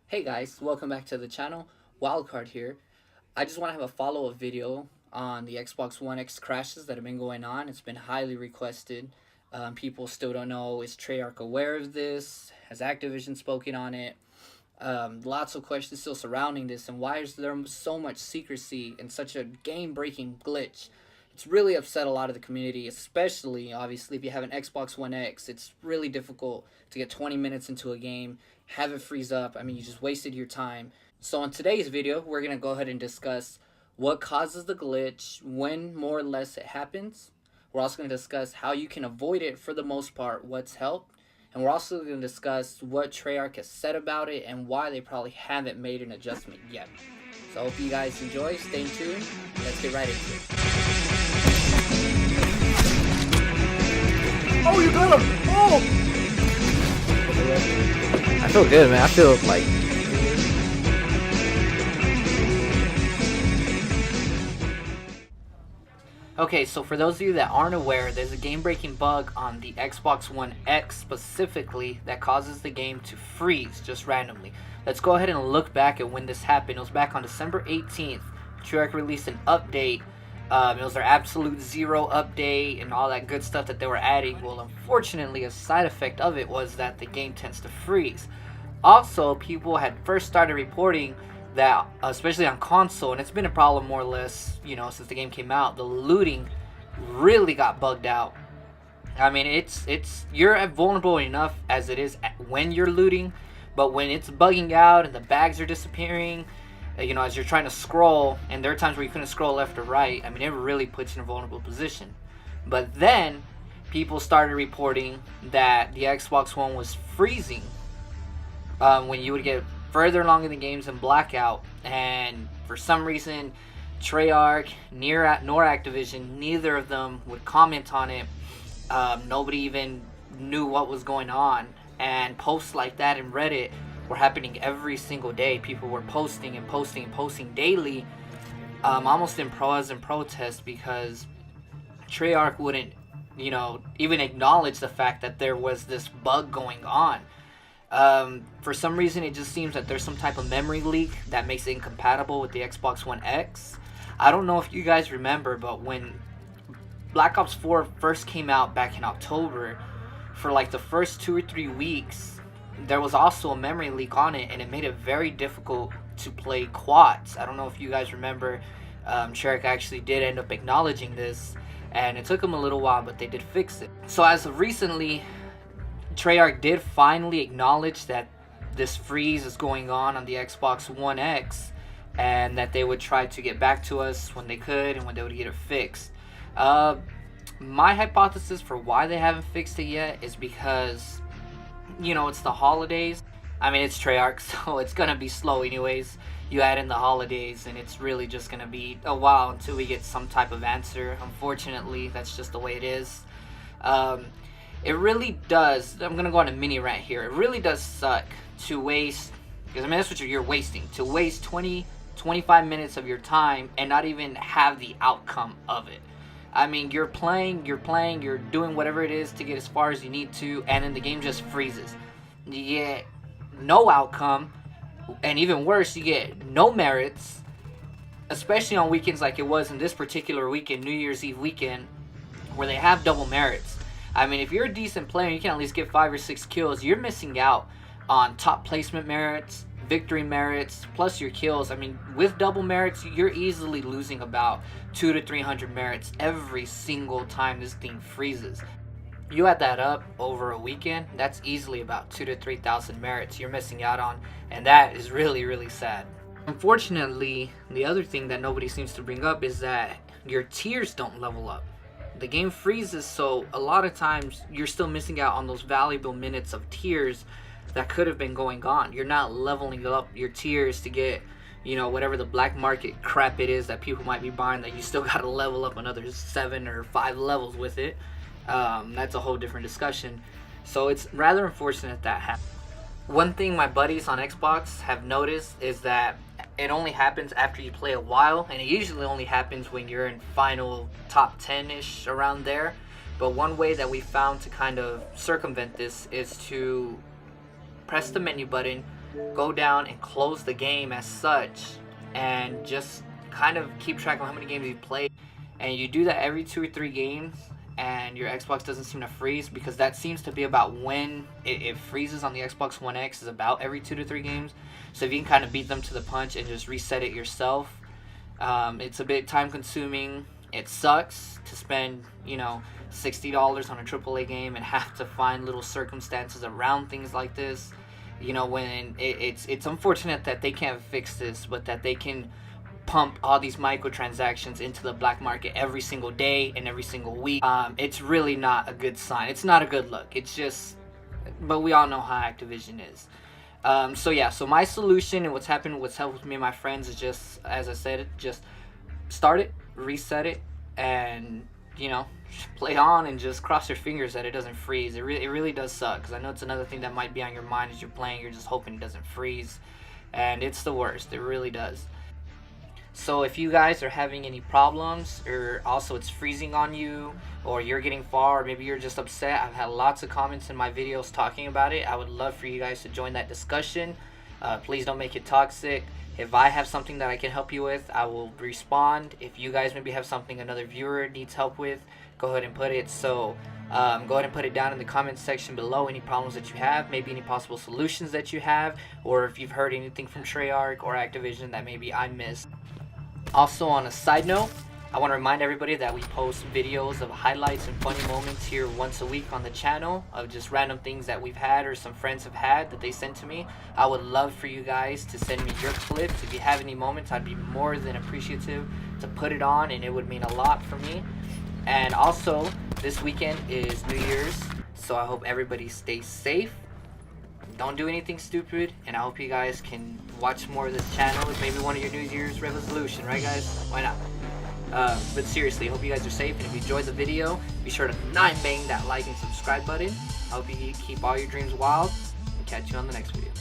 Hey guys, welcome back to the channel. Wildcard here. I just want to have a follow-up video on the Xbox One X crashes that have been going on. It's been highly requested. People still don't know, is Treyarch aware of this? Has Activision spoken on it? Lots of questions still surrounding this, and why is there so much secrecy and such a game-breaking glitch? It's really upset a lot of the community, especially, obviously, if you have an Xbox One X. It's really difficult to get 20 minutes into a game, have it freeze up. I mean, you just wasted your time. So in today's video, we're going to go ahead and discuss what causes the glitch, when more or less it happens. We're also going to discuss how you can avoid it for the most part, what's helped. And we're also going to discuss what Treyarch has said about it and why they probably haven't made an adjustment yet. So I hope you guys enjoy, stay tuned, and let's get right into it. Oh, you got him! Oh! I feel good, man. I feel like Okay, so for those of you that aren't aware, there's a game-breaking bug on the Xbox One X specifically that causes the game to freeze just randomly. Let's go ahead and look back at when this happened. It was back on December 18th. Treyarch released an update. It was their absolute zero update and all that good stuff that they were adding. Well, unfortunately, a side effect of it was that the game tends to freeze. Also, people had first started reporting that, especially on console, and it's been a problem more or less, since the game came out, the looting really got bugged out. I mean, you're vulnerable enough as it is when you're looting, but when it's bugging out and the bags are disappearing, as you're trying to scroll, and there are times where you couldn't scroll left or right, I mean, it really puts you in a vulnerable position. But then, people started reporting that the Xbox One was freezing when you would get further along in the games in Blackout, and for some reason, Treyarch, nor Activision, neither of them would comment on it. Nobody even knew what was going on, and posts like that in Reddit were happening every single day. People were posting and posting and posting daily, almost in protest, because Treyarch wouldn't, even acknowledge the fact that there was this bug going on. For some reason, it just seems that there's some type of memory leak that makes it incompatible with the Xbox One X. I don't know if you guys remember, but when Black Ops 4 first came out back in October, for like the first 2 or 3 weeks, there was also a memory leak on it, and it made it very difficult to play quads. I don't know if you guys remember, Treyarch actually did end up acknowledging this, and it took them a little while, but they did fix it. So as of recently, Treyarch did finally acknowledge that this freeze is going on the Xbox One X, and that they would try to get back to us when they could and when they would get it fixed. My hypothesis for why they haven't fixed it yet is because, it's the holidays. I mean, it's Treyarch, so it's going to be slow anyways. You add in the holidays, and it's really just going to be a while until we get some type of answer. Unfortunately, that's just the way it is. It really does, I'm going to go on a mini rant here. It really does suck to waste, because I mean, that's what you're wasting. To waste 20-25 minutes of your time and not even have the outcome of it. I mean, you're playing, you're doing whatever it is to get as far as you need to, and then the game just freezes. You get no outcome, and even worse, you get no merits, especially on weekends like it was in this particular weekend, New Year's Eve weekend, where they have double merits. I mean, if you're a decent player, you can at least get 5 or 6 kills. You're missing out on top placement merits, victory merits, plus your kills. I mean, with double merits, you're easily losing about 200 to 300 merits every single time this thing freezes. You add that up over a weekend, that's easily about 2,000 to 3,000 merits you're missing out on, and that is really, really sad. Unfortunately, the other thing that nobody seems to bring up is that your tiers don't level up. The game freezes, so a lot of times you're still missing out on those valuable minutes of tiers that could have been going on. You're not leveling up your tiers to get, whatever the black market crap it is that people might be buying, that you still got to level up another 7 or 5 levels with it. That's a whole different discussion. So it's rather unfortunate that happened. One thing my buddies on Xbox have noticed is that it only happens after you play a while, and it usually only happens when you're in final top 10-ish, around there. But one way that we found to kind of circumvent this is to press the menu button, go down and close the game as such, and just kind of keep track of how many games you've played. And you do that every 2 or 3 games, and your Xbox doesn't seem to freeze, because that seems to be about when it freezes on the Xbox One X, is about every 2 to 3 games. So if you can kind of beat them to the punch and just reset it yourself, it's a bit time consuming. It sucks to spend, you know, $60 on a AAA game and have to find little circumstances around things like this. You know, when it's unfortunate that they can't fix this, but that they can pump all these microtransactions into the black market every single day and every single week. It's really not a good sign. It's not a good look. It's just, but we all know how Activision is. So yeah, so my solution and what's helped with me and my friends is just, as I said, just start it, reset it, and, you know, play on and just cross your fingers that it doesn't freeze. It really does suck, because I know it's another thing that might be on your mind as you're playing. You're just hoping it doesn't freeze, and it's the worst. It really does. So if you guys are having any problems, or also it's freezing on you, or you're getting far, or maybe you're just upset, I've had lots of comments in my videos talking about it. I would love for you guys to join that discussion. Please don't make it toxic. If I have something that I can help you with, I will respond. If you guys maybe have something another viewer needs help with, go ahead and put it. So go ahead and put it down in the comments section below, any problems that you have, maybe any possible solutions that you have, or if you've heard anything from Treyarch or Activision that maybe I missed. Also, on a side note, I want to remind everybody that we post videos of highlights and funny moments here once a week on the channel, of just random things that we've had or some friends have had that they sent to me. I would love for you guys to send me your clips. If you have any moments, I'd be more than appreciative to put it on, and it would mean a lot for me. And also, this weekend is New Year's, so I hope everybody stays safe. Don't do anything stupid, and I hope you guys can watch more of this channel. It's maybe one of your New Year's resolution, right guys? Why not? But seriously, I hope you guys are safe, and if you enjoyed the video, be sure to bang that like and subscribe button. I hope you keep all your dreams wild, and catch you on the next video.